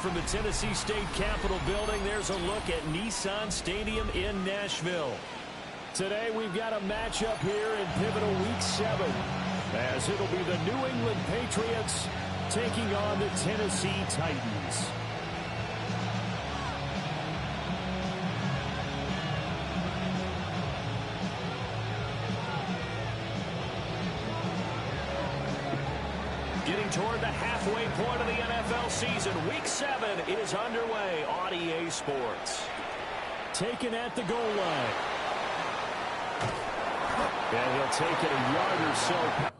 from the Tennessee State Capitol building, there's a look at Nissan Stadium in Nashville. Today we've got a matchup here in pivotal week 7, as it'll be the New England Patriots taking on the Tennessee Titans. Getting toward the halfway point of the NFL season, Week 7 is underway on EA Sports. Taken at the goal line. And he'll take it a yard or so.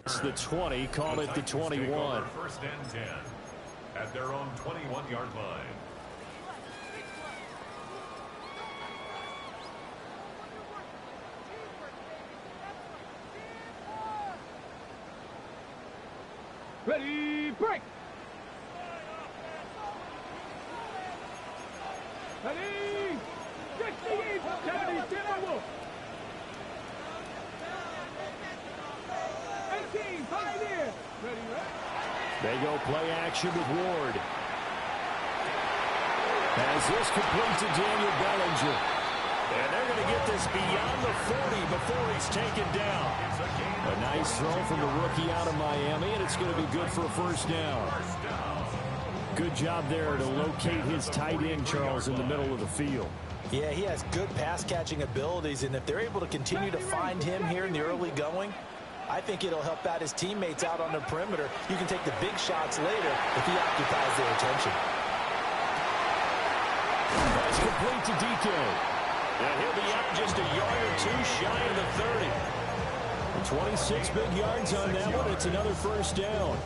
It's the 20, call it the 21. First and 10 at their own 21-yard line. Ready, break! Ready, 68, 70, 18, pioneer! Ready, They go play action with Ward. As this complete to Daniel Bellinger. And they're going to get this beyond the 40 before he's taken down. A nice throw from the rookie out of Miami, and it's going to be good for a first down. Good job there to locate his tight end, Charles, in the middle of the field. Yeah, he has good pass-catching abilities, and if they're able to continue to find him here in the early going, I think it'll help out his teammates out on the perimeter. You can take the big shots later if he occupies their attention. That's complete to DK. And he'll be out just a yard or two shy of the 30. 26 big yards on that one. It's another first down.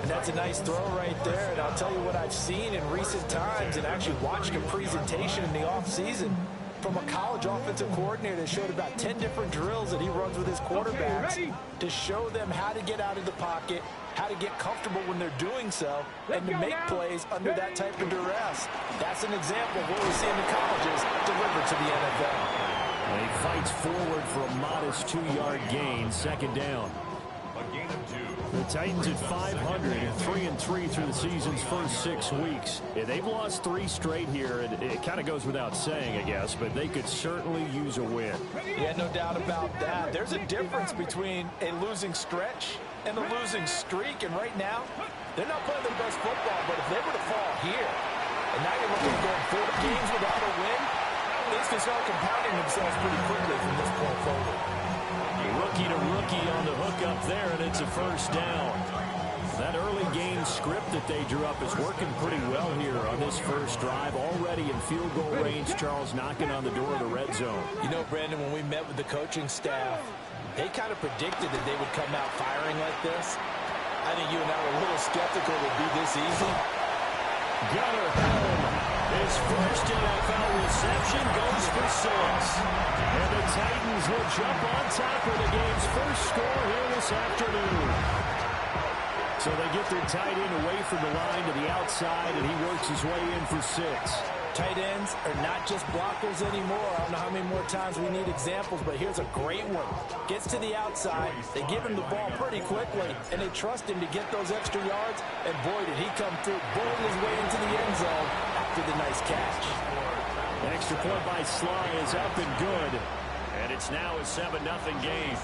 And that's a nice throw right there. And I'll tell you what I've seen in recent times and actually watched a presentation in the offseason from a college offensive coordinator that showed about 10 different drills that he runs with his quarterbacks to show them how to get out of the pocket, how to get comfortable when they're doing so, and to make plays under that type of duress. That's an example of what we see in the colleges delivered to the NFL. And he fights forward for a modest 2-yard gain, second down. A gain of 2. The Titans at 500 and 3-3 through the season's first 6 weeks. Yeah, they've lost 3 straight here, and it kind of goes without saying, I guess, but they could certainly use a win. Yeah, no doubt about that. There's a difference between a losing stretch and a losing streak, and right now, they're not playing their best football, but if they were to fall here, and now you're looking at going 4 games without a win, these can start compounding themselves pretty quickly from this point forward. Rookie to rookie on the hook up there, and it's a first down. That early game script that they drew up is working pretty well here on this first drive. Already in field goal range, Charles knocking on the door of the red zone. You know, Brandon, when we met with the coaching staff, they kind of predicted that they would come out firing like this. I think you and I were a little skeptical it would be this easy. Gunner home. His first NFL reception goes for 6. And the Titans will jump on top of the game's first score here this afternoon. So they get their tight end away from the line to the outside, and he works his way in for 6. Tight ends are not just blockers anymore. I don't know how many more times we need examples, but here's a great one. Gets to the outside, they give him the ball pretty quickly, and they trust him to get those extra yards, and boy, did he come through, bowling his way into the end zone after the nice catch. The extra point by Sly is up and good, and it's now a 7-0 game.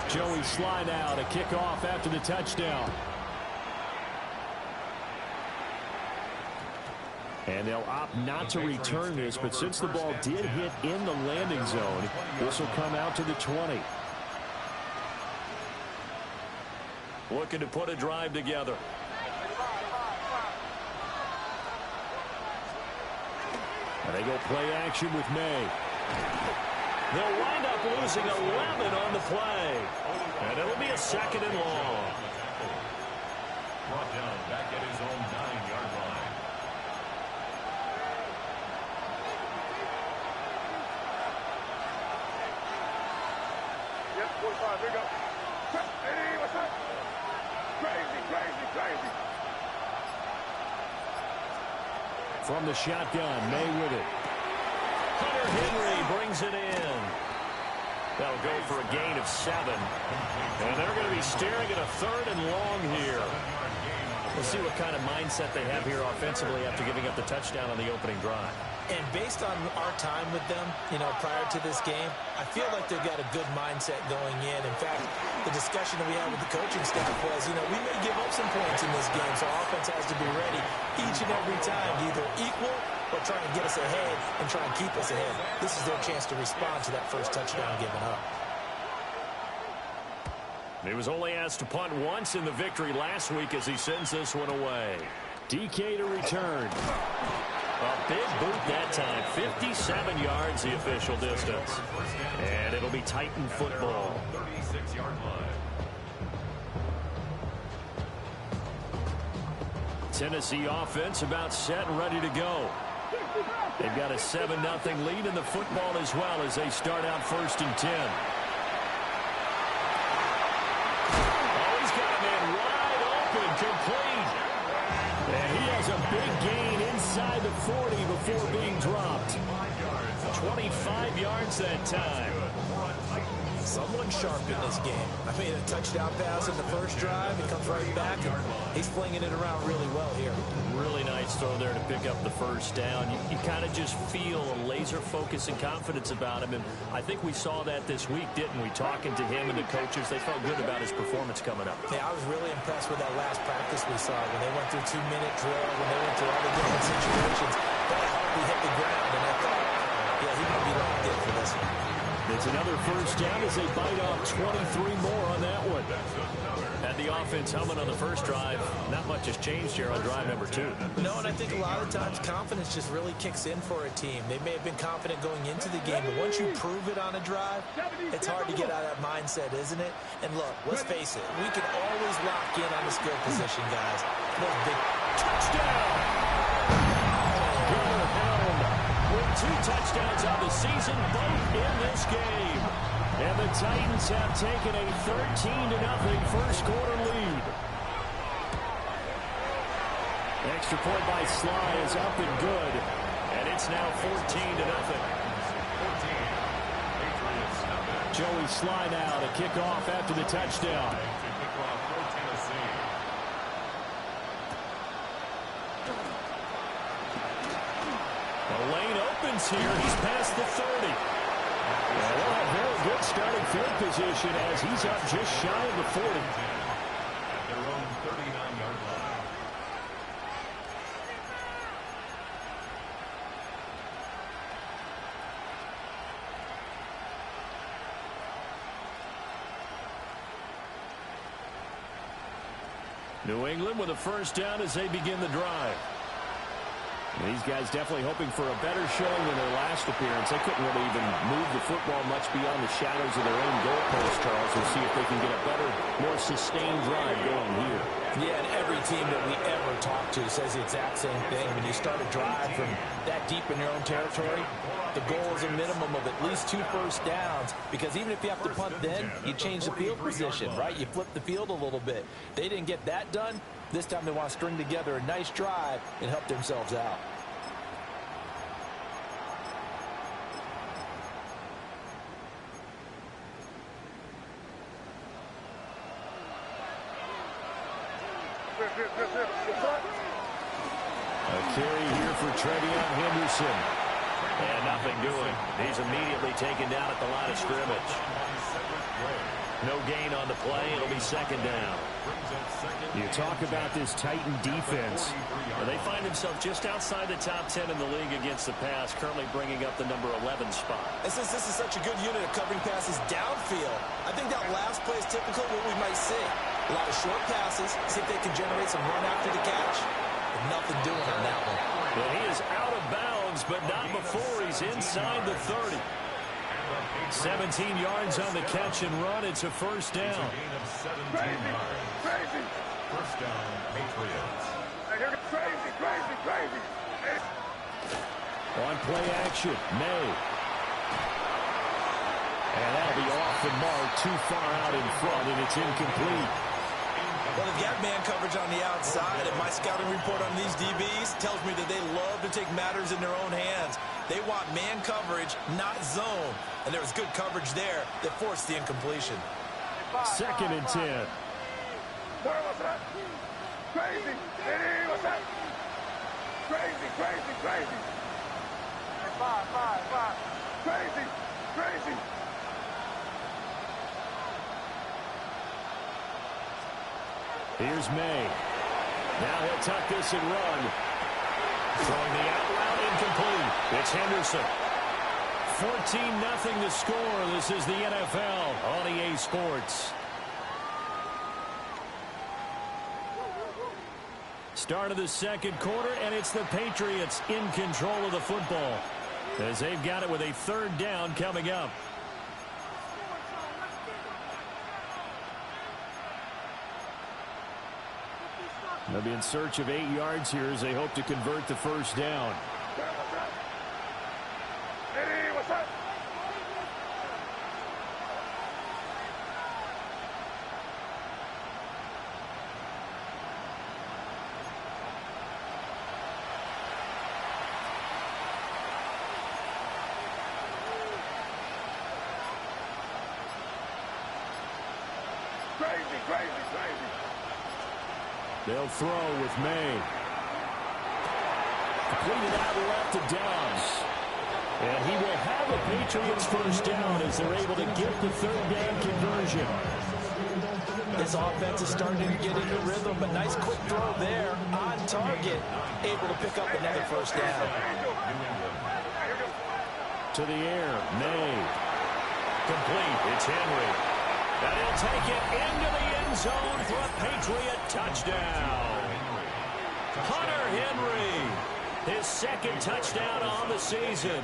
Joey Sly now to kick off after the touchdown. And they'll opt not to return this, but since the ball did hit in the landing zone, this will come out to the 20. Looking to put a drive together. And they go play action with May. They'll wind up losing 11 on the play. And it'll be a 2nd and long. Brought down back at his own 9-yard line. Yep, 45, here we go. Hey, what's up? Crazy. From the shotgun, May with it. Hunter Henry brings it in. That'll go for a gain of 7. And they're going to be staring at a 3rd and long here. We'll see what kind of mindset they have here offensively after giving up the touchdown on the opening drive. And based on our time with them, you know, prior to this game, I feel like they've got a good mindset going in. In fact, the discussion that we had with the coaching staff was, you know, we may give up some points in this game, so our offense has to be ready each and every time to either equal or try and get us ahead and try and keep us ahead. This is their chance to respond to that first touchdown given up. He was only asked to punt once in the victory last week as he sends this one away. DK to return. A big boot that time. 57 yards the official distance. And it'll be Titan football. 26-yard line. Tennessee offense about set and ready to go. They've got a 7-0 lead in the football as well as they start out 1st and 10. Oh, he's got a man wide open, complete. And he has a big gain inside the 40 before being dropped. 25 yards that time. Someone sharp in this game. I mean, a touchdown pass in the first drive. He comes right back, and he's flinging it around really well here. Really nice throw there to pick up the first down. You kind of just feel a laser focus and confidence about him, and I think we saw that this week, didn't we? Talking to him and the coaches, they felt good about his performance coming up. Yeah, I was really impressed with that last practice we saw when they went through 2-minute drill, when they went through all the different situations. That hardly hit the ground, and I thought, yeah, he might be locked in for this one. It's another first down as they bite off 23 more on that one. Had the offense humming on the first drive. Not much has changed here on drive number 2. No, and I think a lot of times confidence just really kicks in for a team. They may have been confident going into the game, but once you prove it on a drive, it's hard to get out of that mindset, isn't it? And look, let's face it, we can always lock in on the skill position, guys. Those big touchdown! With 2 touchdowns on the season, both in this game. And the Titans have taken a 13-0 first quarter lead. Extra point by Sly is up and good. And it's now 14-0. Joey Sly now to kick off after the touchdown. The lane opens here. He's past the 30. And they'll have very good starting field position as he's up just shy of the 40. At their own 39-yard line. New England with a first down as they begin the drive. These guys definitely hoping for a better showing than their last appearance. They couldn't really even move the football much beyond the shadows of their own goalpost, Charles. We'll see if they can get a better, more sustained drive going here. Yeah, and every team that we ever talk to says the exact same thing. When you start a drive from that deep in your own territory, the goal is a minimum of at least 2 first downs, because even if you have to punt then, you change the field position, right? You flip the field a little bit. They didn't get that done. This time they want to string together a nice drive and help themselves out. A carry here for Trevion Henderson. And nothing doing. He's immediately taken down at the line of scrimmage. No gain on the play. It'll be second down. You talk about this Titan defense. Well, they find themselves just outside the top 10 in the league against the pass, currently bringing up the number 11 spot. And since this is such a good unit of covering passes downfield, I think that last play is typical of what we might see. A lot of short passes, see if they can generate some run after the catch. But nothing doing on that one. Well, he is out of bounds, but not before he's inside the 30. 17 yards on the catch and run. It's a first down. Gain of 17 yards. First down, Patriots. Crazy. On play action, May. And that'll be off the mark, too far out in front, and it's incomplete. Well, they've got man coverage on the outside, and my scouting report on these DBs tells me that they love to take matters in their own hands. They want man coverage, not zone. And there was good coverage there that forced the incompletion. Second and 10. What's that? Crazy. What's that? Crazy. Five. Crazy. Here's May. Now he'll tuck this and run. Throwing the out route incomplete. It's Henderson. 14-0 to score. This is the NFL on EA Sports. Start of the second quarter, and it's the Patriots in control of the football as they've got it with a third down coming up. They'll be in search of 8 yards here as they hope to convert the first down. Hey, what's up? Crazy. They'll throw with May. Completed out left to Downs. And he will have a Patriots first down as they're able to get the third down conversion. This offense is starting to get into rhythm, but nice quick throw there on target, able to pick up another first down. To the air, May. Complete, it's Henry. And he'll take it into the end zone for a Patriot touchdown. Hunter Henry, his second touchdown on the season.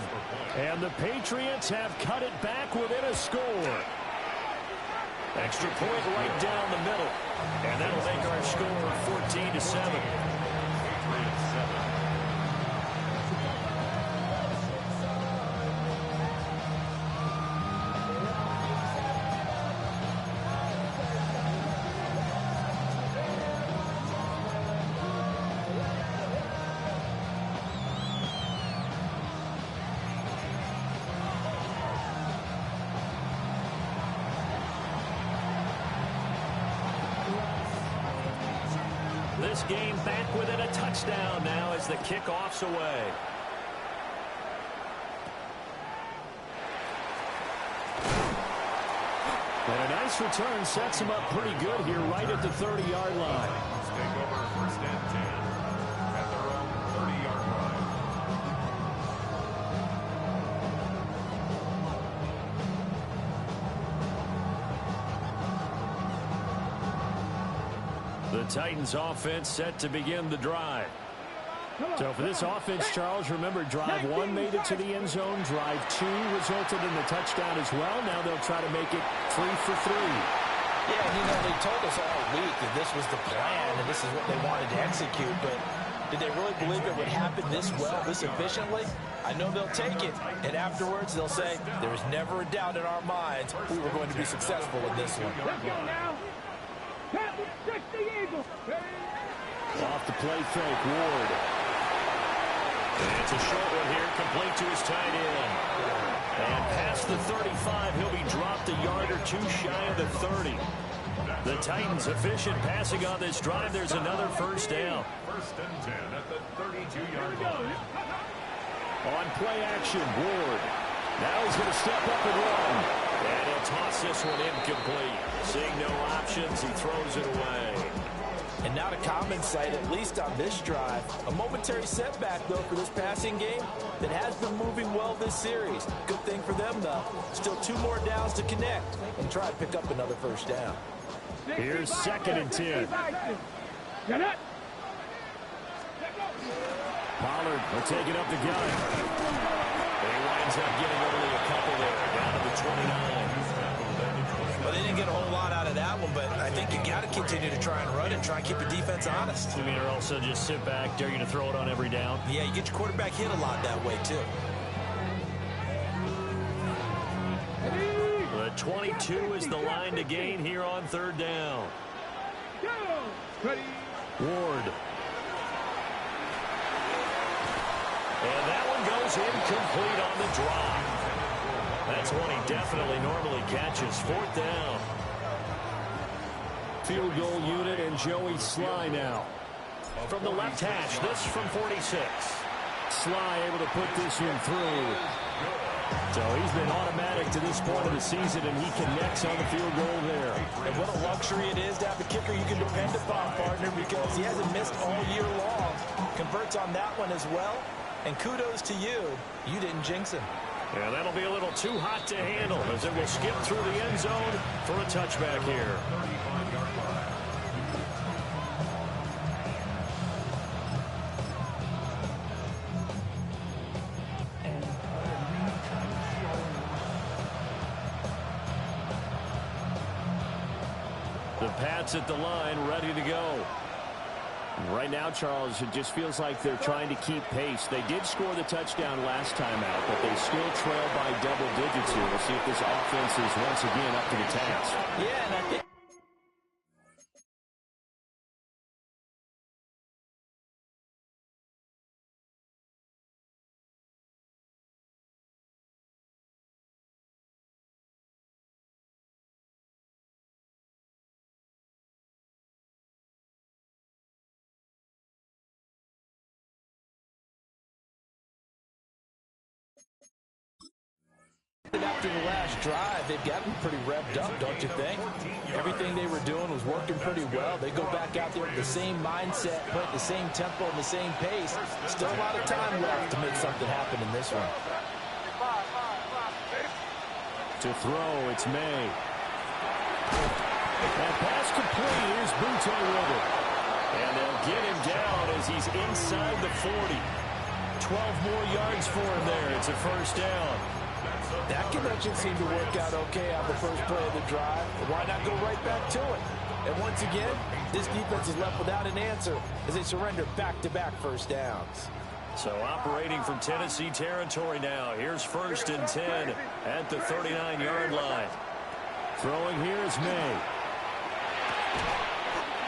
And the Patriots have cut it back within a score. Extra point right down the middle. And that'll make our score 14-7. This game back within a touchdown now as the kickoff's away. And a nice return sets him up pretty good here right at the 30-yard line. Take over first and 10 at their own 30-yard line. The Titans offense set to begin the drive. So for this offense, Charles, remember drive 1 made it to the end zone. Drive 2 resulted in the touchdown as well. Now they'll try to make it 3 for 3. Yeah, and they told us all week that this was the plan and this is what they wanted to execute, but did they really believe it would happen this well, this efficiently? I know they'll take it, and afterwards they'll say, there was never a doubt in our minds we were going to be successful in this one. Off the play fake, Ward. And it's a short one here, complete to his tight end. And past the 35, he'll be dropped a yard or two shy of the 30. The Titans efficient passing on this drive. There's another first down. First and 10 at the 32-yard line. On play action, Ward. Now he's going to step up and run. And he'll toss this one incomplete. Seeing no options, he throws it away. And not a common sight, at least on this drive. A momentary setback, though, for this passing game that has been moving well this series. Good thing for them, though. Still 2 more downs to connect and try to pick up another first down. Here's 2nd and 10. Pollard will take it up the gun. And he winds up getting only a couple there, down to the 29. Well, they didn't get a whole lot out of that one, but I think you got to continue to try and run and try and keep the defense honest. You mean, or also just sit back, dare you to throw it on every down? Yeah, you get your quarterback hit a lot that way, too. The 22 is the line to gain here on 3rd down. Ward. And that one goes incomplete on the drop. That's one he definitely normally catches. 4th down. Field goal unit and Joey Sly now. From the left hash, this from 46. Sly able to put this one through. So he's been automatic to this point of the season, and he connects on the field goal there. And what a luxury it is to have a kicker you can depend upon, partner, because he hasn't missed all year long. Converts on that one as well. And kudos to you. You didn't jinx him. Yeah, that'll be a little too hot to handle as it will skip through the end zone for a touchback here. The Pats at the line, ready to go. Right now, Charles, it just feels like they're trying to keep pace. They did score the touchdown last time out, but they still trail by double digits here. We'll see if this offense is once again up to the task. Yeah, and I think after the last drive, they've gotten pretty revved up, don't you think? Everything they were doing was working pretty well. They go back out there with the same mindset, put the same tempo and the same pace. Still a lot of time left to make something happen in this one. To throw, it's May. And pass complete. Here's Butte with it. And they'll get him down as he's inside the 40. 12 more yards for him there. It's a first down. That connection seemed to work out okay on the first play of the drive. Why not go right back to it? And once again, this defense is left without an answer as they surrender back-to-back first downs. So operating from Tennessee territory now. Here's 1st and 10 at the 39-yard line. Throwing here is May.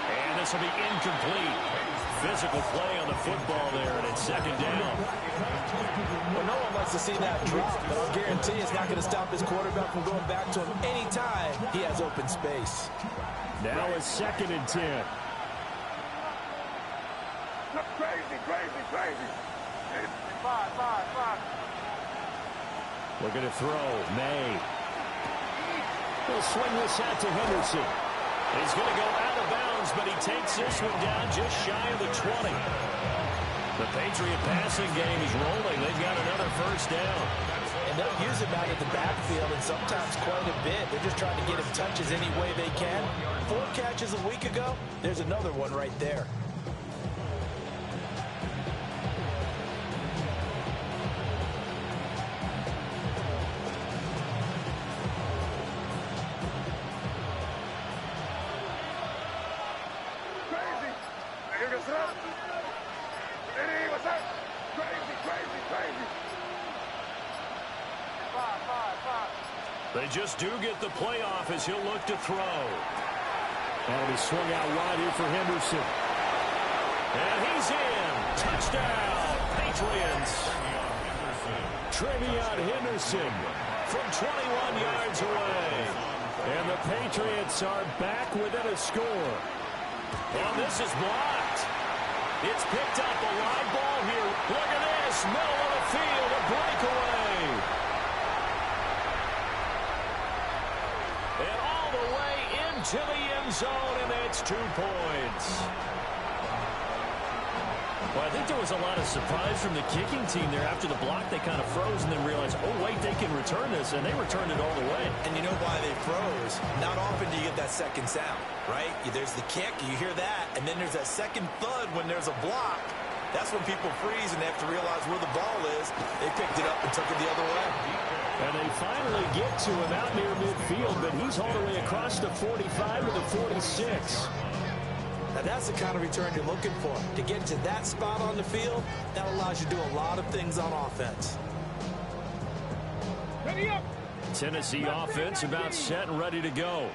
And this will be incomplete. Physical play on the football there, and it's 2nd down. Well, no one wants to see that drop, but I'll guarantee it's not going to stop his quarterback from going back to him anytime he has open space. Now it's 2nd and 10. Crazy. Five. Looking to throw. May. He'll swing this out to Henderson. He's going to go out of bounds, but he takes this one down just shy of the 20. The Patriot passing game is rolling. They've got another first down. And they'll use him out of the backfield, and sometimes quite a bit. They're just trying to get him touches any way they can. 4 catches a week ago. There's another one right there. They just do get the playoff as he'll look to throw. And he swung out wide here for Henderson. And he's in. Touchdown, Patriots. Trevion Henderson from 21 yards away. And the Patriots are back within a score. And this is blocked. It's picked up, a live ball here. Look at this, middle of the field, a breakaway. And all the way into the end zone, and it's 2 points. Well, I think there was a lot of surprise from the kicking team there. After the block, they kind of froze and then realized, oh, wait, they can return this, and they returned it all the way. And you know why they froze? Not often do you get that second sound, right? There's the kick, you hear that, and then there's that second thud when there's a block. That's when people freeze and they have to realize where the ball is. They picked it up and took it the other way. And they finally get to him out near midfield, but he's all the way across the 45 to the 46. Now, that's the kind of return you're looking for. To get to that spot on the field, that allows you to do a lot of things on offense. Tennessee offense about set and ready to go.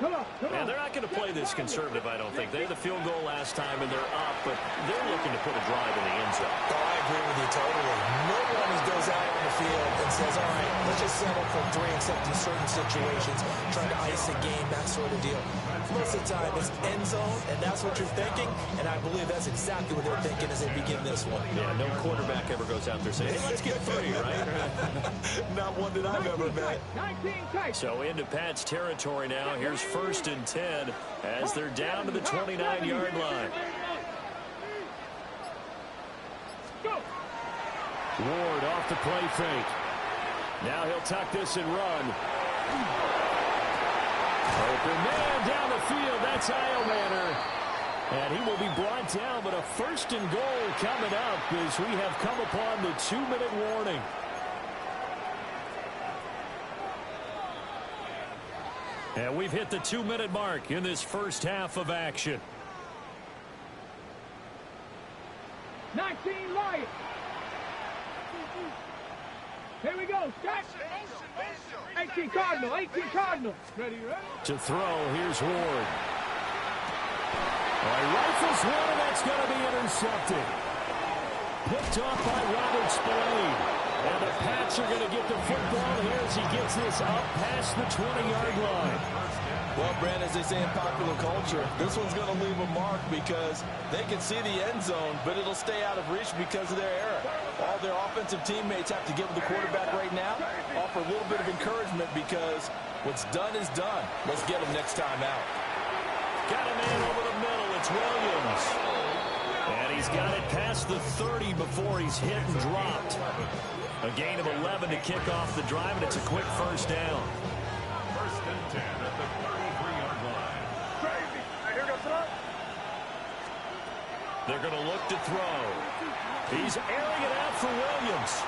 And they're not going to play this conservative, I don't think. They had the field goal last time, and they're up, but they're looking to put a drive in the end zone. Oh, I agree with you totally. No one goes out on the field and says, all right, let's just settle for 3, except in certain situations, trying to ice a game, that sort of deal. Most of the time, it's end zone, and that's what you're thinking, and I believe that's exactly what they're thinking as they begin this one. Yeah, no quarterback ever goes out there saying, hey, let's get 3, right? Not one that I've ever met. So into Pat's territory now. Here's 1st and 10 as they're down to the 29-yard line. Ward off the play fake. Now he'll tuck this and run. Open man down the field. That's Iomanner. And he will be brought down, but a 1st and goal coming up as we have come upon the 2-minute warning. And we've hit the 2-minute mark in this first half of action. Here we go. Stretch. 18 Cardinal. 18 Cardinal. Ready, ready? To throw, here's Ward. He rifles one, and that's going to be intercepted. Picked off by Robert Spillane. And the Pats are going to get the football here as he gets this up past the 20-yard line. Well, Brand, as they say in popular culture, this one's going to leave a mark because they can see the end zone, but it'll stay out of reach because of their error. All their offensive teammates have to give the quarterback right now, offer a little bit of encouragement because what's done is done. Let's get him next time out. Got a man over the middle. It's Williams. And he's got it past the 30 before he's hit and dropped. A gain of 11 to kick off the drive, and it's a quick first down. First and 10 at the 33-yard line. Crazy. Here goes up. They're going to look to throw. He's airing it out for Williams.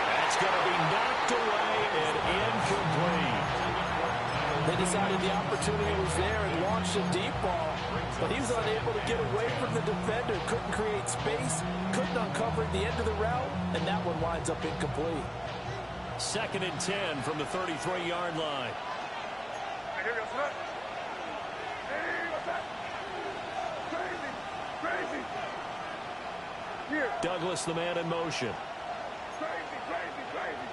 That's going to be knocked away and incomplete. They decided the opportunity was there and launched a deep ball, but he was unable to get away from the defender, couldn't create space, couldn't uncover at the end of the route, and that one winds up incomplete. Second and 10 from the 33-yard line. Here goes up. Hey, what's that? Crazy. Crazy. Here. Douglas, the man in motion. Crazy, crazy, crazy.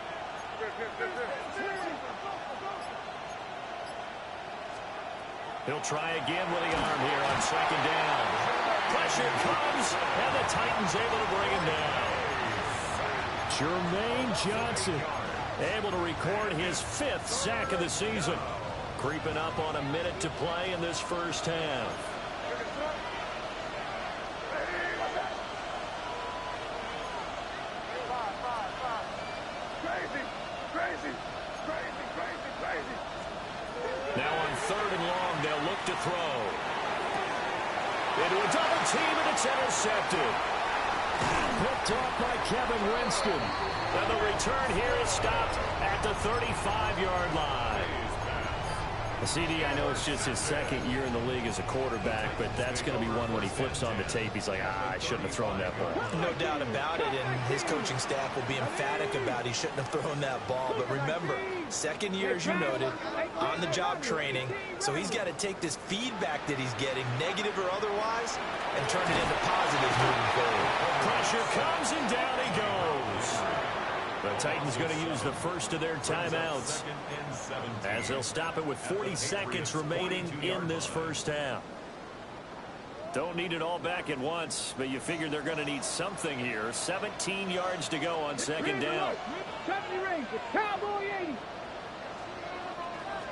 He'll try again with the arm here on second down. Pressure comes, and the Titans able to bring him down. Jermaine Johnson able to record his 5th sack of the season. Creeping up on a minute to play in this first half. Crazy, crazy, crazy, crazy, crazy. Now on third and long, they'll look to throw. Into a double team, and it's intercepted. Picked off by Kevin Winston. And the return here is stopped at the 35-yard line. CD, I know it's just his second year in the league as a quarterback, but that's going to be one when he flips on the tape. He's like, I shouldn't have thrown that ball. No doubt about it, and his coaching staff will be emphatic about he shouldn't have thrown that ball. But remember, second year, as you noted, on-the-job training, so he's got to take this feedback that he's getting, negative or otherwise, and turn it into positives moving forward. Pressure comes, and down he goes. The Titans going to use the first of their timeouts as they'll stop it with 40 seconds remaining in this first half. Don't need it all back at once, but you figure they're going to need something here. 17 yards to go on second down. Cowboy 80.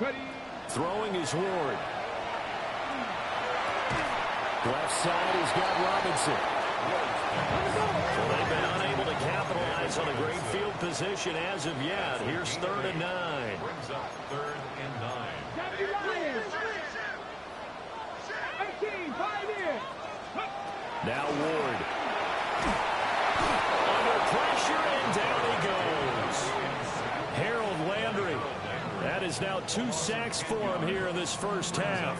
Ready. Throwing is Ward. Left side has got Robinson. So they've been unable to capitalize on a great field position as of yet. Here's 3rd and 9. Brings up 3rd and 9. 18, 5 in. Now Ward. Under pressure, and down he goes. Harold Landry. That is now 2 sacks for him here in this first half.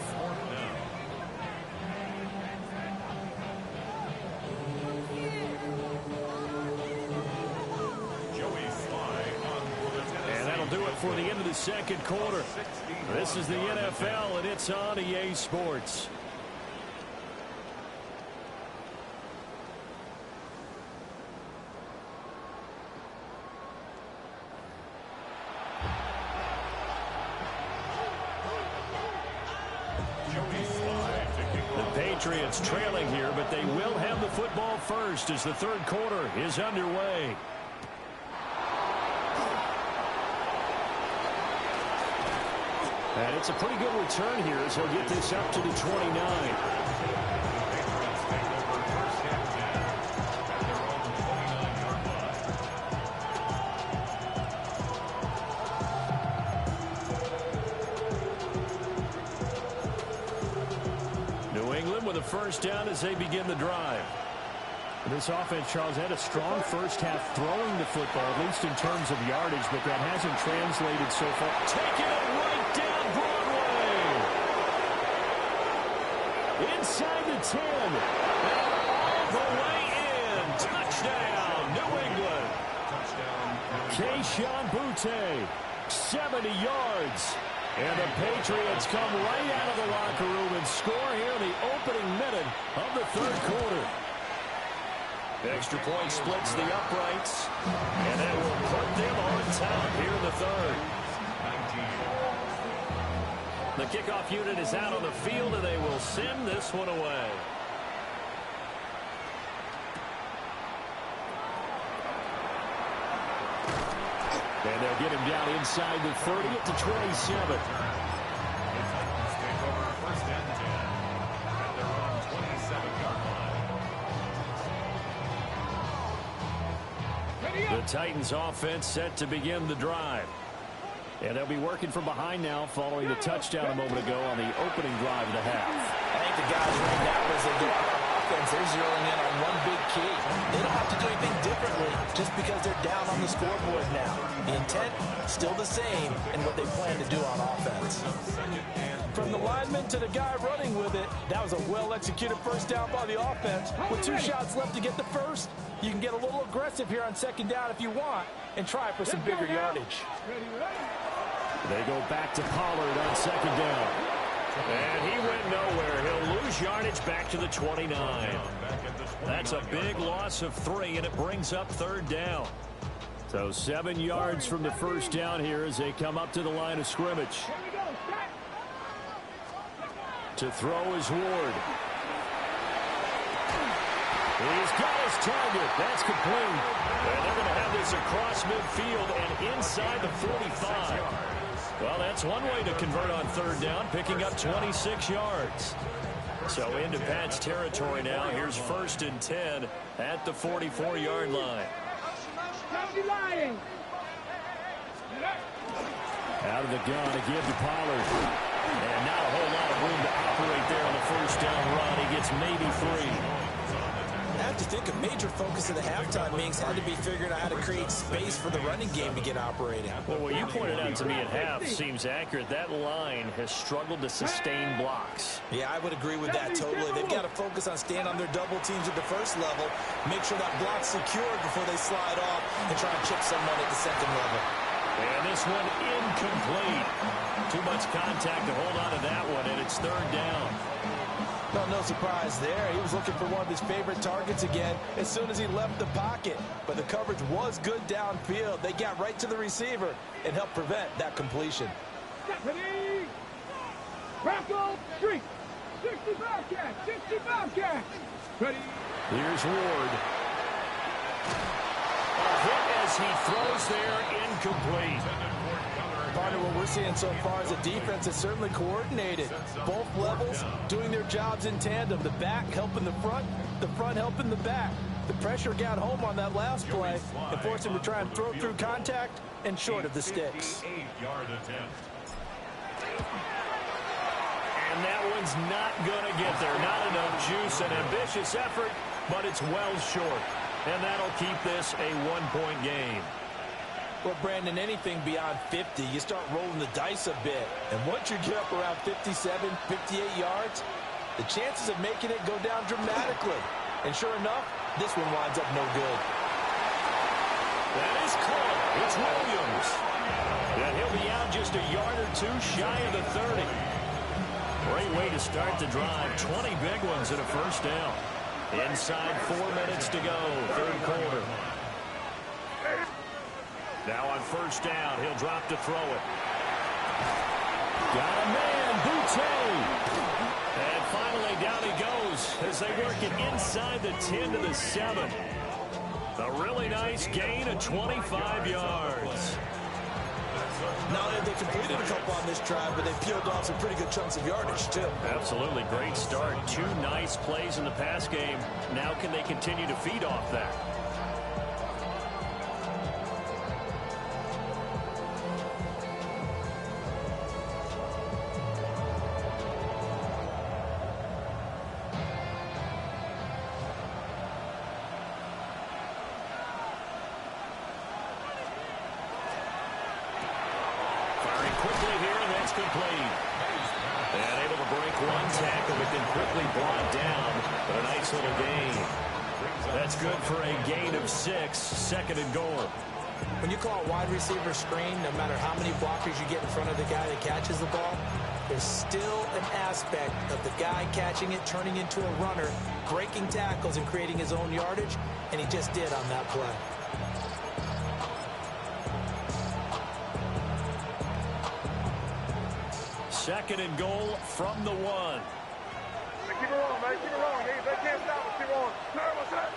For the end of the second quarter. This is the NFL, and it's on EA Sports. The Patriots trailing here, but they will have the football first as the third quarter is underway. And it's a pretty good return here as he'll get this up to the 29. New England with a first down as they begin the drive. This offense, Charles, had a strong first half throwing the football, at least in terms of yardage, but that hasn't translated so far. Taking it right down Broadway. Inside the 10. And all the way in. Touchdown, New England. Touchdown. Keyshawn Butte, 70 yards. And the Patriots come right out of the locker room and score here in the opening minute of the third quarter. Extra point splits the uprights, and that will put them on top here in the third. The kickoff unit is out on the field, and they will send this one away. And they'll get him down inside the 30 at the 27. First and 10 at their own 27-yard line. The Titans offense set to begin the drive. And they'll be working from behind now following the touchdown a moment ago on the opening drive of the half. I think the guys right now, as they go out on offense, they're zeroing in on one big key. They don't have to do anything differently just because they're down on the scoreboard now. The intent, still the same in what they plan to do on offense. From the lineman to the guy running with it, that was a well-executed first down by the offense. With 2 shots left to get the first, you can get a little aggressive here on second down if you want and try for some bigger yardage. They go back to Pollard on second down. And he went nowhere. He'll lose yardage back to the 29. That's a big loss of 3, and it brings up third down. So 7 yards from the first down here as they come up to the line of scrimmage. To throw is Ward. He's got his target. That's complete. And they're going to have this across midfield and inside the 45. Well, that's one way to convert on third down, picking up 26 yards. So into Pat's territory now. Here's first and 10 at the 44-yard line. Out of the gun again to Pollard. And not a whole lot of room to operate there on the first down run. He gets maybe 3. I have to think a major focus of the halftime meetings had to be figuring out how to create space for the running game to get operating. Well, what you pointed out to me at half seems accurate. That line has struggled to sustain blocks. Yeah, I would agree with that totally. They've got to focus on staying on their double teams at the first level, make sure that block's secured before they slide off and try and chip someone at the second level. And this one incomplete. Too much contact to hold on to that one, and it's third down. No surprise there. He was looking for one of his favorite targets again as soon as he left the pocket. But the coverage was good downfield. They got right to the receiver and helped prevent that completion. Ready? Rocco Street. 65 catch. 65 catch. Ready? Here's Ward. A hit as he throws there, incomplete. Part of what we're seeing so far is a defense that's certainly coordinated. Both levels doing their jobs in tandem. The back helping the front helping the back. The pressure got home on that last play and forced him to try and throw through contact and short of the sticks. 8-yard attempt. And that one's not going to get there. Not enough juice. An ambitious effort, but it's well short. And that'll keep this a one-point game. Well, Brandon, anything beyond 50, you start rolling the dice a bit. And once you get up around 57, 58 yards, the chances of making it go down dramatically. And sure enough, this one winds up no good. That is caught. It's Williams. And he'll be out just a yard or 2 shy of the 30. Great way to start the drive. 20 big ones and a first down. Inside 4 minutes to go, third quarter. Now on first down, he'll drop to throw it. Got a man, Butte. And finally down he goes as they work it inside the 10 to the 7. A really nice gain of 25 yards. Not only have they completed a couple on this drive, but they peeled off some pretty good chunks of yardage, too. Absolutely. Great start. 2 nice plays in the pass game. Now can they continue to feed off that? Quickly here, and that's complete. And able to break one tackle, but then quickly brought down. But a nice little gain. That's good for a gain of 6, second and goal. When you call a wide receiver screen, no matter how many blockers you get in front of the guy that catches the ball, there's still an aspect of the guy catching it, turning into a runner, breaking tackles and creating his own yardage, and he just did on that play. Second and goal from the 1. Hey, keep it rolling, man. Keep it rolling. They can't stop us. Keep rolling. No, what's that?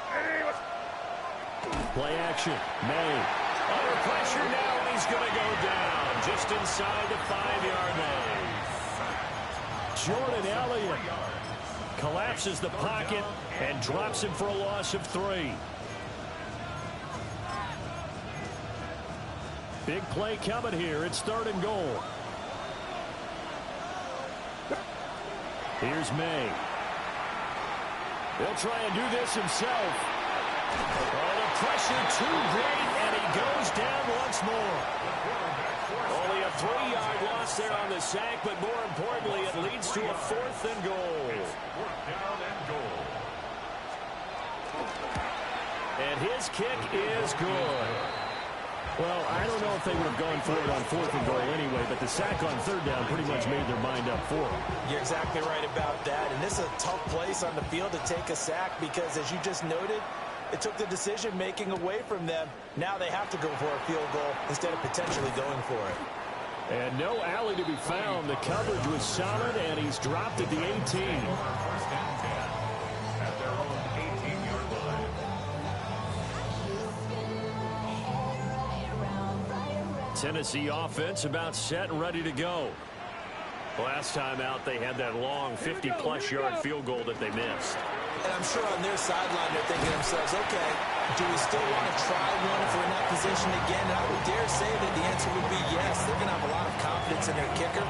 Hey, what's... Play action. May. Under pressure now, and he's going to go down just inside the 5-yard line. Jordan Elliott collapses the pocket and drops him for a loss of 3. Big play coming here. It's third and goal. Here's May. He'll try and do this himself. Oh, the pressure too great, and he goes down once more. Only a 3-yard loss there on the sack, but more importantly, it leads to a 4th and goal. And his kick is good. Well, I don't know if they would have gone for it on 4th and goal anyway, but the sack on 3rd down pretty much made their mind up for it. You're exactly right about that, and this is a tough place on the field to take a sack because, as you just noted, it took the decision-making away from them. Now they have to go for a field goal instead of potentially going for it. And no alley to be found. The coverage was solid, and he's dropped at the 18. First and 10 at their own 18-yard line. Tennessee offense about set and ready to go. Last time out, they had that long 50-plus yard field goal that they missed. And I'm sure on their sideline they're thinking to themselves, okay, do we still want to try one if we're in that position again? And I would dare say that the answer would be yes. They're going to have a lot of confidence in their kicker.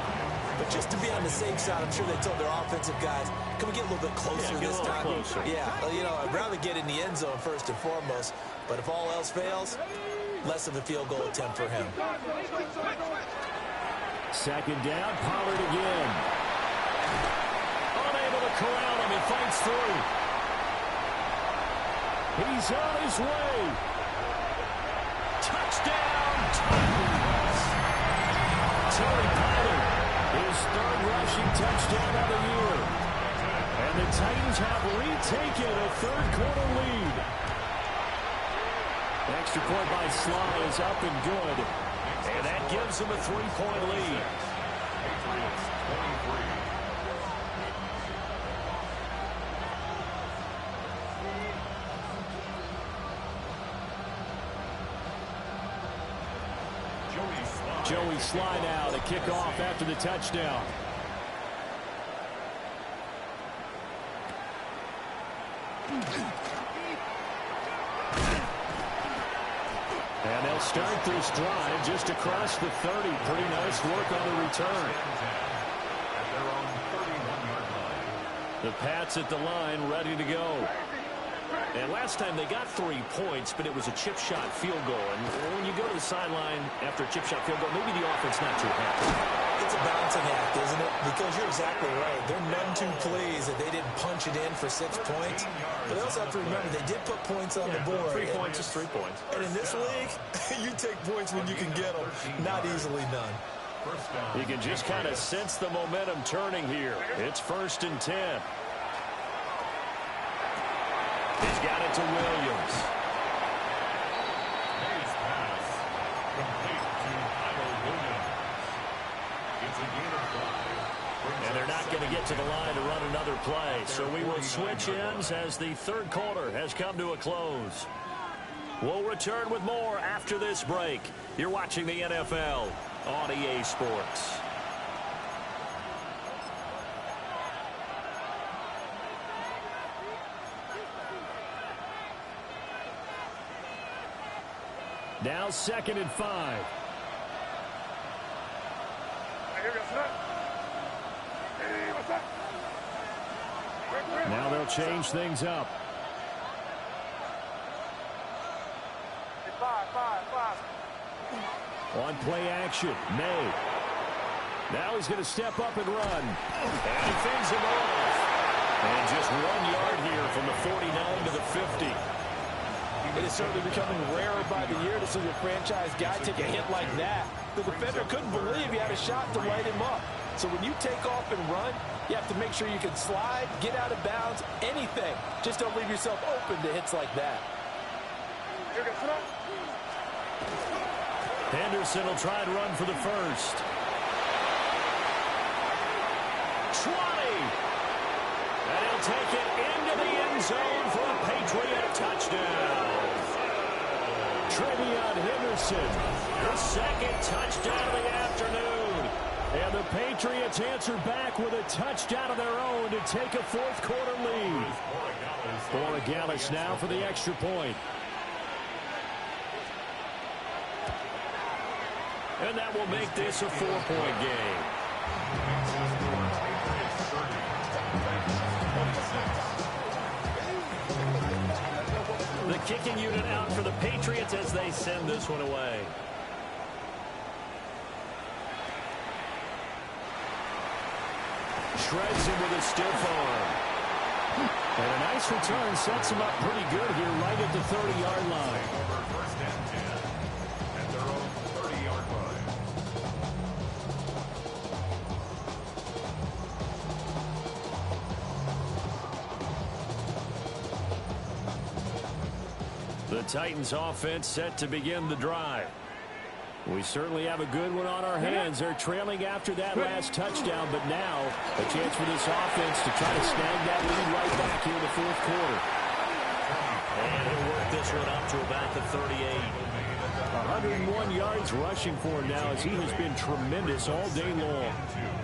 But just to be on the safe side, I'm sure they told their offensive guys, can we get a little bit closer this time? Closer. Yeah, you know, I'd rather get in the end zone first and foremost. But if all else fails, less of a field goal attempt for him. Second down, Pollard again. Unable to corral him, he fights through. He's on his way. Touchdown, Titans. Tony Pollard, his 3rd rushing touchdown of the year. And the Titans have retaken a 3rd-quarter lead. Extra point by Sly is up and good. And that gives them a 3-point lead. Patriots 23. Joey Sly now to kick off after the touchdown. And they'll start this drive just across the 30. Pretty nice work on the return. At their own 31-yard line. The Pats at the line, ready to go. And last time they got 3 points, but it was a chip shot field goal. And when you go to the sideline after a chip shot field goal, maybe the offense not too happy. It's a balancing act, isn't it? Because you're exactly right. They're none too pleased that they didn't punch it in for 6 points. But they also have to remember they did put points on the board. 3 points is 3 points. And in this league, you take points when you can get them. Not easily done. You can just kind of sense the momentum turning here. It's 1st and 10. He's got it to Williams. Hayes pass. Complete to Kyle Williams. It's a gain of 5. And they're not going to get to the line to run another play. So we will switch ends as the 3rd quarter has come to a close. We'll return with more after this break. You're watching the NFL on EA Sports. Now 2nd and 5. Now they'll change things up. On play action, May. Now he's going to step up and run. And he fends him off. And just 1 yard here from the 49 to the 50. It is certainly becoming rarer by the year to see your franchise guy take a hit like that. The defender couldn't believe he had a shot to light him up. So when you take off and run, you have to make sure you can slide, get out of bounds, anything. Just don't leave yourself open to hits like that. Henderson will try and run for the first. 20. And he'll take it into the end zone for a Patriot touchdown. Trevion Henderson, his second touchdown of the afternoon. And the Patriots answer back with a touchdown of their own to take a fourth-quarter lead. Borregales now for the extra point. And that will make this a 4-point game. The kicking unit out for the Patriots as they send this one away. Shreds him with a stiff arm. And a nice return sets him up pretty good here right at the 30-yard line. First and 10 at their own 30-yard line. The Titans offense set to begin the drive. We certainly have a good one on our hands. They're trailing after that last touchdown, but now a chance for this offense to try to snag that lead right back here in the fourth quarter. And he'll work this one up to about the 38. 101 yards rushing for him now as he has been tremendous all day long.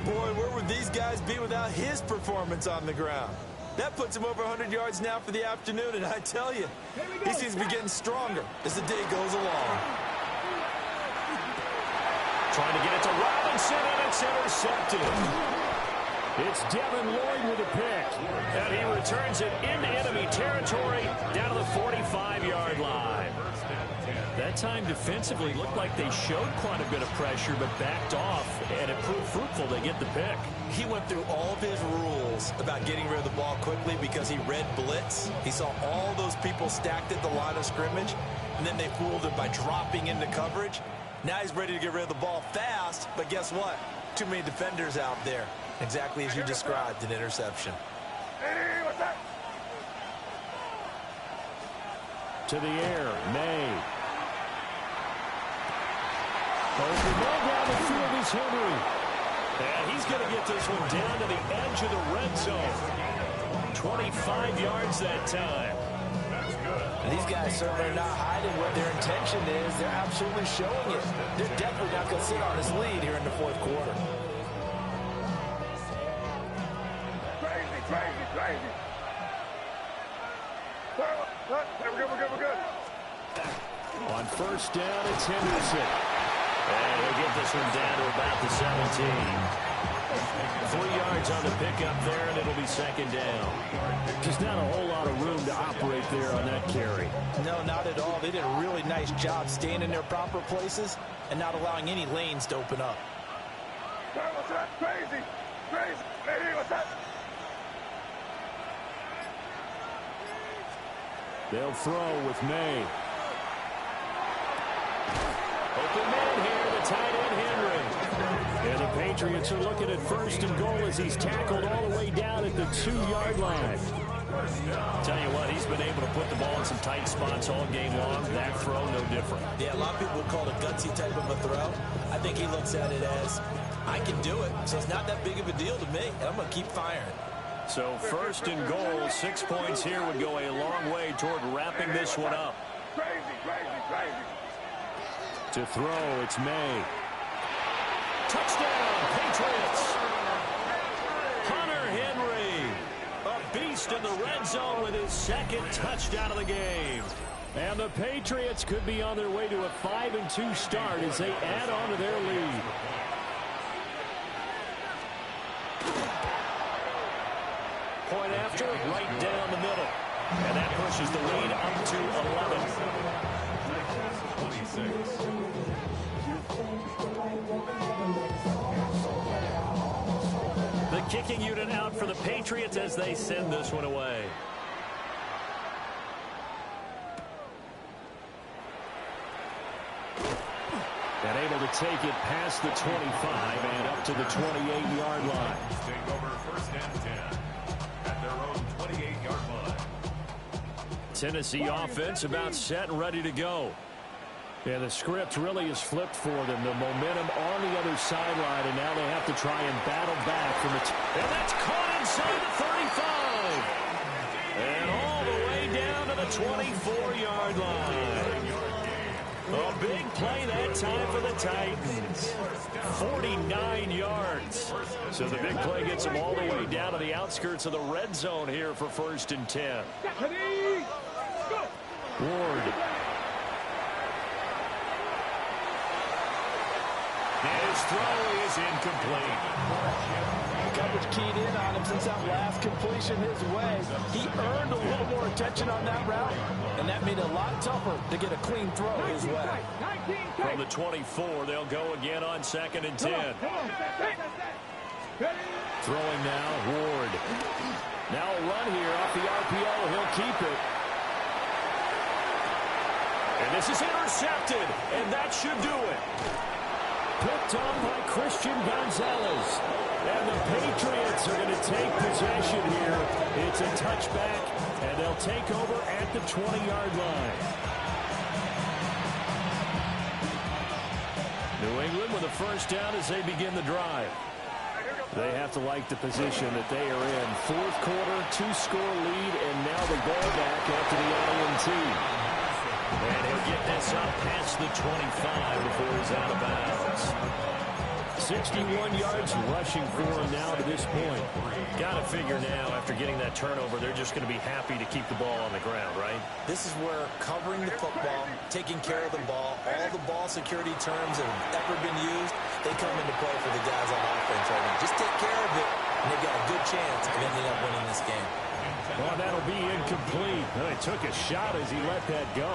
Boy, where would these guys be without his performance on the ground? That puts him over 100 yards now for the afternoon, and I tell you, he seems to be getting stronger as the day goes along. Trying to get it to Robinson, and it's intercepted. It's Devin Lloyd with a pick. And he returns it into enemy territory down to the 45-yard line. That time defensively looked like they showed quite a bit of pressure but backed off, and it proved fruitful. They get the pick. He went through all of his rules about getting rid of the ball quickly because he read blitz. He saw all those people stacked at the line of scrimmage, and then they fooled him by dropping into coverage. Now he's ready to get rid of the ball fast, but guess what? Too many defenders out there. Exactly as you described, an interception. Hey, what's that? To the air, May. Open ball down the field is Henry. And he's going to get this one down to the edge of the red zone. 25 yards that time. And these guys certainly are not hiding what their intention is. They're absolutely showing it. They're definitely not going to sit on this lead here in the fourth quarter. Crazy, crazy, crazy. We're good. On first down, it's Henderson. And he'll get this one down to about the 17. 3 yards on the pickup there, and it'll be second down. Just not a whole lot of room to operate there on that carry. No, not at all. They did a really nice job staying in their proper places and not allowing any lanes to open up. What's that? Crazy. Hey, what's that? They'll throw with May. Open man here, the tight end Henry. And the Patriots are looking at first and goal as he's tackled all the way down at the 2-yard line. Tell you what, he's been able to put the ball in some tight spots all game long. That throw, no different. Yeah, a lot of people would call it a gutsy type of a throw. I think he looks at it as, I can do it, so it's not that big of a deal to me, and I'm going to keep firing. So first and goal, 6 points here would go a long way toward wrapping this one up. Crazy. To throw, it's May. Touchdown, Patriots. Hunter Henry, a beast in the red zone with his second touchdown of the game. And the Patriots could be on their way to a 5-2 start as they add on to their lead. Point after, right down the middle. And that pushes the lead up to 11. 26. The kicking unit out for the Patriots as they send this one away. take it past the 25 and up to the 28-yard line. Take over first and 10 at their own 28-yard line. Tennessee offense about set and ready to go. Yeah, the script really is flipped for them. The momentum on the other sideline, and now they have to try and battle back from the... And that's caught inside the 35. And all the way down to the 24-yard line. A big play that time for the Titans. 49 yards. So the big play gets them all the way down to the outskirts of the red zone here for first and 10. Ward. His throw is incomplete. Coverage keyed in on him since that last completion his way. He earned a little more attention on that route, and that made it a lot tougher to get a clean throw his way. From the 24, they'll go again on second and 10. Throwing now, Ward. Now a run here off the RPO. He'll keep it. And this is intercepted, and that should do it. Picked on by Christian Gonzalez. And the Patriots are going to take possession here. It's a touchback, and they'll take over at the 20-yard line. New England with a first down as they begin the drive. They have to like the position that they are in. Fourth quarter, 2-score lead, and now the ball back after the INT. And he'll get this up past the 25 before he's out of bounds. 61 yards rushing for him now to this point. Got to figure now, after getting that turnover, they're just going to be happy to keep the ball on the ground, right? This is where covering the football, taking care of the ball, all the ball security terms that have ever been used, they come into play for the guys on offense right now. Just take care of it, and they've got a good chance of ending up winning this game. Well, that'll be incomplete. He took a shot as he let that go,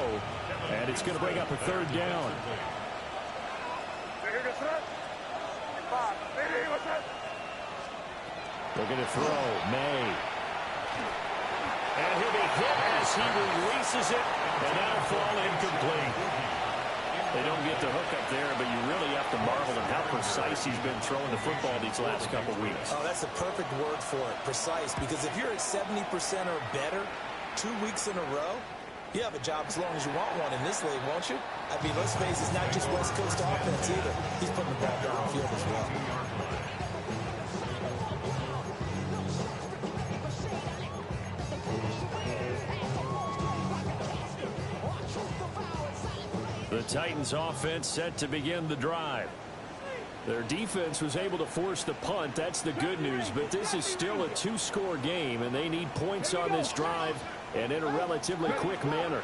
and it's going to bring up a third down. Looking to throw, May. And he'll be hit as he releases it, and that'll fall incomplete. They don't get the hook up there, but you really have to marvel at how precise he's been throwing the football these last couple weeks. Oh, that's the perfect word for it, precise, because if you're at 70% or better 2 weeks in a row, you have a job as long as you want one in this league, won't you? I mean, let's face it, it's not just West Coast offense either. He's putting the ball downfield as well. The Titans offense set to begin the drive. Their defense was able to force the punt. That's the good news, but this is still a 2-score game, and they need points on this drive and in a relatively quick manner.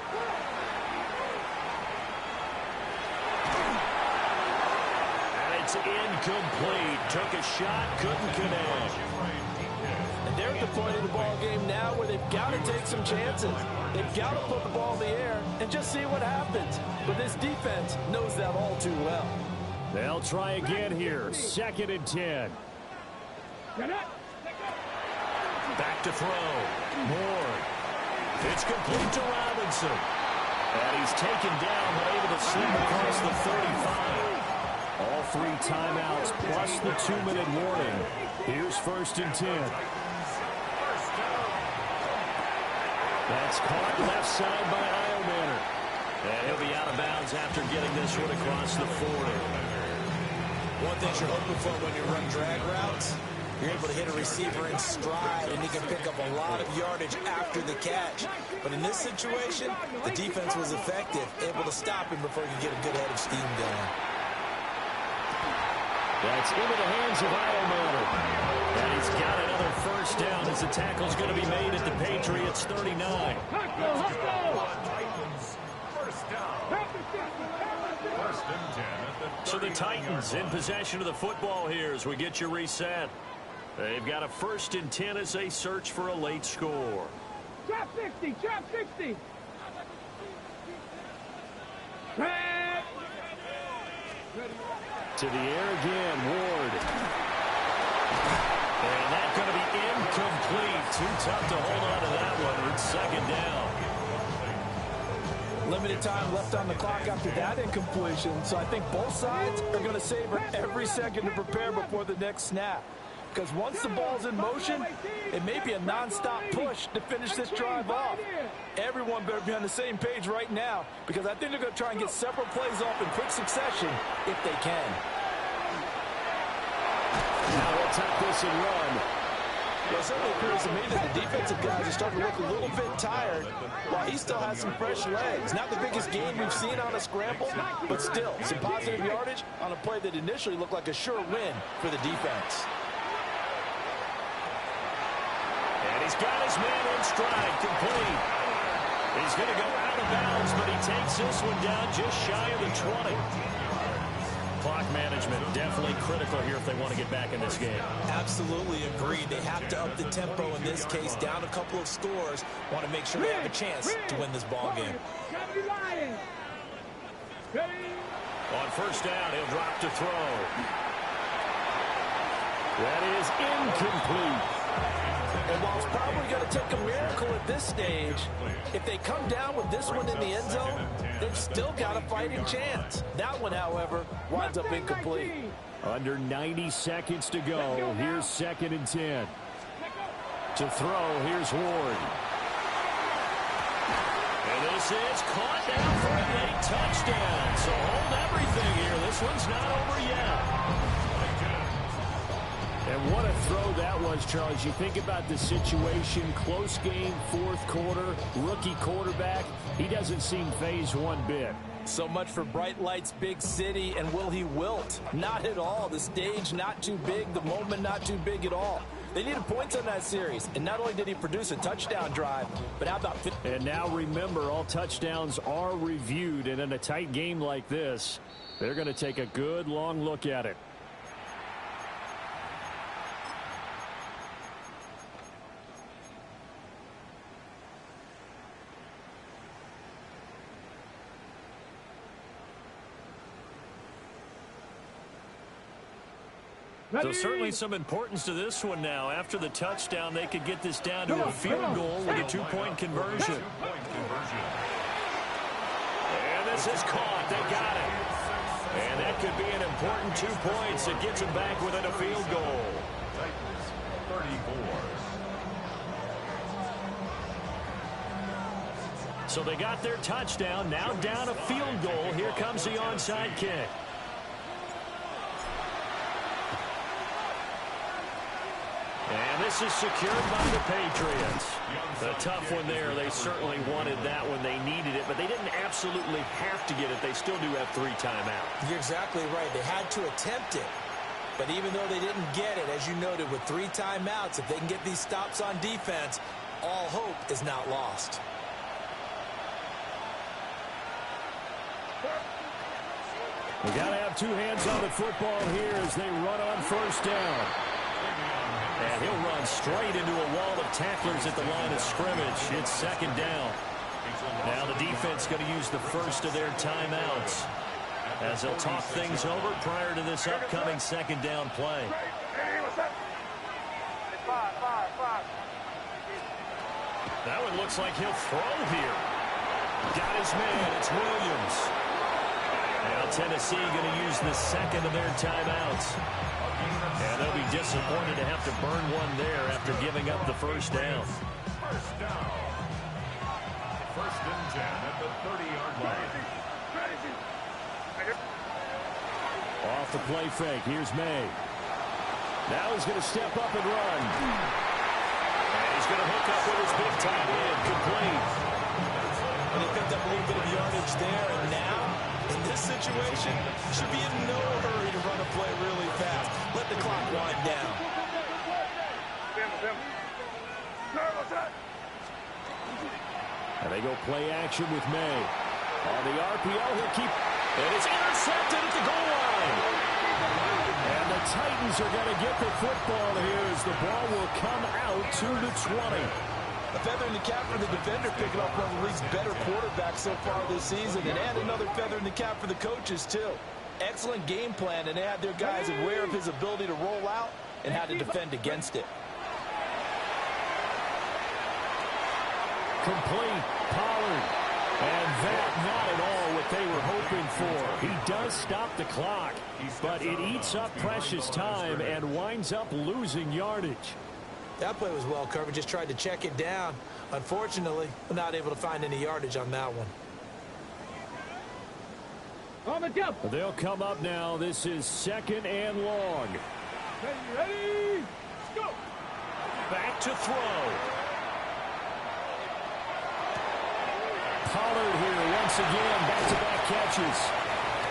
And it's incomplete. Took a shot, couldn't connect. And they're at the point of the ball game now where they've got to take some chances. They've got to put the ball in the air and just see what happens. But this defense knows that all too well. They'll try again here. Second and 10. Back to throw. Ward. It's complete to Robinson. And he's taken down but able to slip across the 35. All 3 timeouts plus the 2-minute warning. Here's first and 10. That's caught left side by Eilmanner. And he'll be out of bounds after getting this one across the 40. One thing you're hoping for when you run drag routes, you're able to hit a receiver in stride, and he can pick up a lot of yardage after the catch. But in this situation, the defense was effective, able to stop him before he could get a good head of steam going. That's into the hands of Eilmanner. And he's got another first down as the tackle's going to be made at the Patriots 39. So the Titans in possession of the football here as we get you reset. They've got a first and 10 as they search for a late score. Trap 60, trap 60. To the air again, Ward. And that's going to be incomplete. Too tough to hold on to that one. It's second down. Limited time left on the clock after that incompletion, so I think both sides are going to savor every second to prepare before the next snap. Because once the ball's in motion, it may be a non-stop push to finish this drive off. Everyone better be on the same page right now, because I think they're going to try and get several plays off in quick succession if they can. Now they'll tuck this and run. Well, it certainly appears to me that the defensive guys are starting to look a little bit tired, while he still has some fresh legs. Not the biggest gain we've seen on a scramble, but still, some positive yardage on a play that initially looked like a sure win for the defense. And he's got his man in stride, complete. He's going to go out of bounds, but he takes this one down just shy of the 20. Clock management definitely critical here if they want to get back in this game. Absolutely agreed. They have to up the tempo in this case, down a couple of scores. Want to make sure they have a chance to win this ball game. On first down, he'll drop to throw. That is incomplete. And while it's probably going to take a miracle at this stage, if they come down with this one in the end zone, they've still got a fighting chance. That one, however, winds up incomplete. Under 90 seconds to go. Here's 2nd and 10. To throw, here's Ward. And this is caught down for a late touchdown. So hold everything here. This one's not over yet. And what a throw that was, Charles. You think about the situation, close game, 4th quarter, rookie quarterback. He doesn't seem phased one bit. So much for bright lights, big city, and will he wilt? Not at all. The stage not too big, the moment not too big at all. They needed points on that series, and not only did he produce a touchdown drive, but how about... And now remember, all touchdowns are reviewed, and in a tight game like this, they're going to take a good long look at it. So certainly some importance to this one now. After the touchdown, they could get this down to a field goal with a 2-point conversion. And this is caught. They got it. And that could be an important 2 points. It gets them back within a field goal. 34. So they got their touchdown. Now down a field goal. Here comes the onside kick. And this is secured by the Patriots. A tough one there. They certainly wanted that when they needed it, but they didn't absolutely have to get it. They still do have 3 timeouts. You're exactly right. They had to attempt it. But even though they didn't get it, as you noted, with 3 timeouts, if they can get these stops on defense, all hope is not lost. We got to have 2 hands on the football here as they run on first down. And he'll run straight into a wall of tacklers at the line of scrimmage. It's 2nd down. Now the defense going to use the first of their timeouts as they'll talk things over prior to this upcoming 2nd down play. That one looks like he'll throw here. Got his man. It's Williams. Now Tennessee going to use the 2nd of their timeouts. And they'll be disappointed to have to burn one there after giving up the first down. First down. 1st and 10 at the 30-yard line. Off the play fake. Here's May. Now he's going to step up and run. And he's going to hook up with his big tight end. Complete. And they picked up a little bit of yardage there, and now, in this situation, should be in no hurry to run a play really fast. Let the clock wind down. And they go play action with May. On the RPO, he'll keep... And it's intercepted at the goal line. And the Titans are going to get the football here as the ball will come out to the 20. A feather in the cap for the defender, picking up one of the league's better quarterbacks so far this season. And another feather in the cap for the coaches, too. Excellent game plan, and they had their guys aware of his ability to roll out and how to defend against it. Complete. Pollard. And that they were hoping for. He does stop the clock, but it eats up precious time and winds up losing yardage. That play was well covered. Just tried to check it down. Unfortunately, we're not able to find any yardage on that one. They'll come up now. This is 2nd and long. Ready, go! Back to throw. Pollard here once again, back-to-back catches.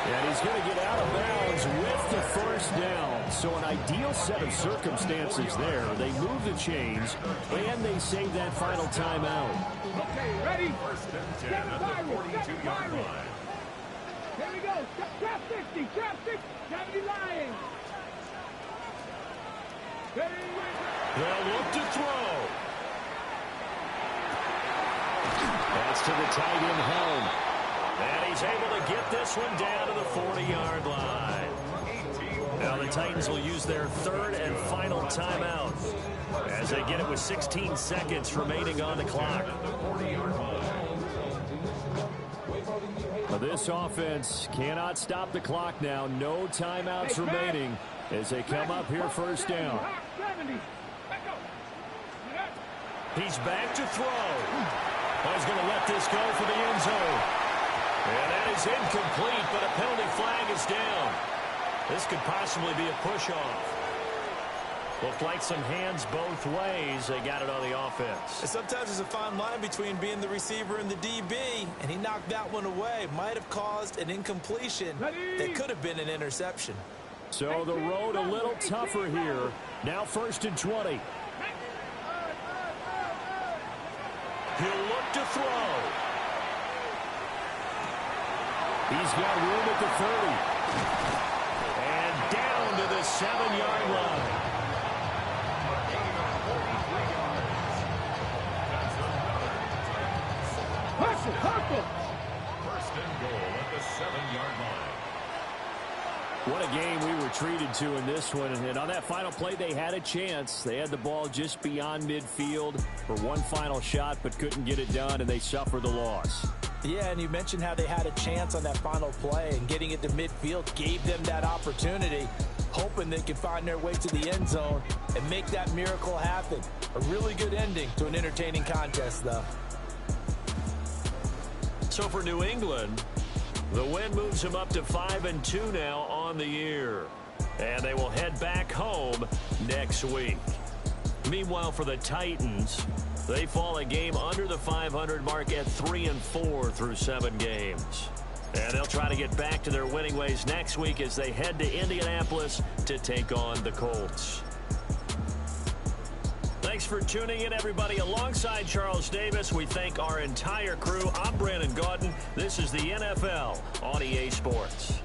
And he's going to get out of bounds with the first down. So an ideal set of circumstances there. They move the chains, and they save that final timeout. Okay, ready? 1st and 10 at the 42-yard line. Here we go. Trap 60, trap 60. 70 Lions. Ready? They'll look to throw. That's to the tight end home. And he's able to get this one down to the 40-yard line. Now the Titans will use their 3rd and final timeout as they get it with 16 seconds remaining on the clock. This offense cannot stop the clock now. No timeouts remaining as they come up here 1st down. He's back to throw. He's going to let this go for the end zone. And that is incomplete, but a penalty flag is down. This could possibly be a push-off. Looked like some hands both ways. They got it on the offense. And sometimes there's a fine line between being the receiver and the DB, and he knocked that one away. Might have caused an incompletion that could have been an interception. So the road a little tougher here. Now 1st and 20. He'll look to throw. He's got room at the 30. And down to the 7-yard line. Hustle. 1st and goal at the 7-yard line. What a game we were treated to in this one. And on that final play, they had a chance. They had the ball just beyond midfield for one final shot, but couldn't get it done, and they suffered the loss. Yeah, and you mentioned how they had a chance on that final play, and getting it to midfield gave them that opportunity, hoping they could find their way to the end zone and make that miracle happen. A really good ending to an entertaining contest, though. So for New England, the win moves them up to 5-2 now on the year. And they will head back home next week. Meanwhile, for the Titans, they fall a game under the 500 mark at 3-4 through 7 games. And they'll try to get back to their winning ways next week as they head to Indianapolis to take on the Colts. Thanks for tuning in, everybody. Alongside Charles Davis, we thank our entire crew. I'm Brandon Gaudin. This is the NFL on EA Sports.